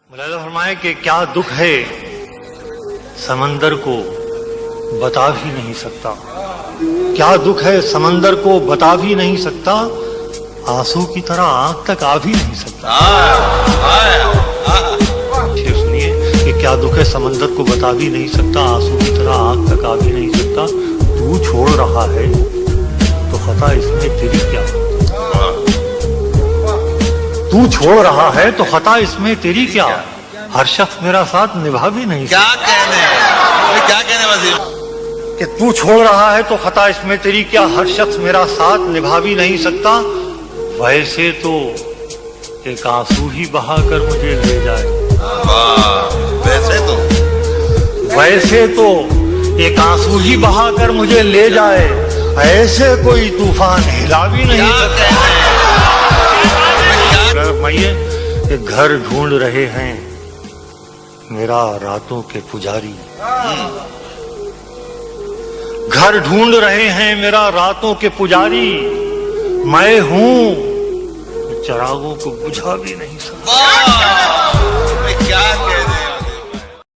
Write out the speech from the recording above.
मुलायदा फरमाए कि क्या दुख है समंदर को बता भी नहीं सकता, क्या दुख है समंदर को बता भी नहीं सकता, आंसू की तरह आंख तक आ भी नहीं सकता। फिर सुनिए कि क्या दुख है समंदर को बता भी नहीं सकता, आंसू की तरह आंख तक आ भी नहीं सकता। तू छोड़ रहा है तो खता इसमें तेरी क्या, तू छोड़ रहा है तो खता इसमें तेरी क्या, हर शख्स मेरा साथ निभा भी नहीं सकता। क्या कहने वजीर कि तू छोड़ रहा है तो खता इसमें तेरी क्या, हर शख्स मेरा साथ निभा भी नहीं सकता। वैसे तो एक आंसू ही बहा कर मुझे ले जाए, वैसे तो एक आंसू ही बहा कर मुझे ले जाए, ऐसे कोई तूफान हिला भी नहीं सकता। कि घर ढूंढ रहे हैं मेरा रातों के पुजारी, घर ढूंढ रहे हैं मेरा रातों के पुजारी, मैं हूं चिरागों को बुझा भी नहीं सकता। क्या कहने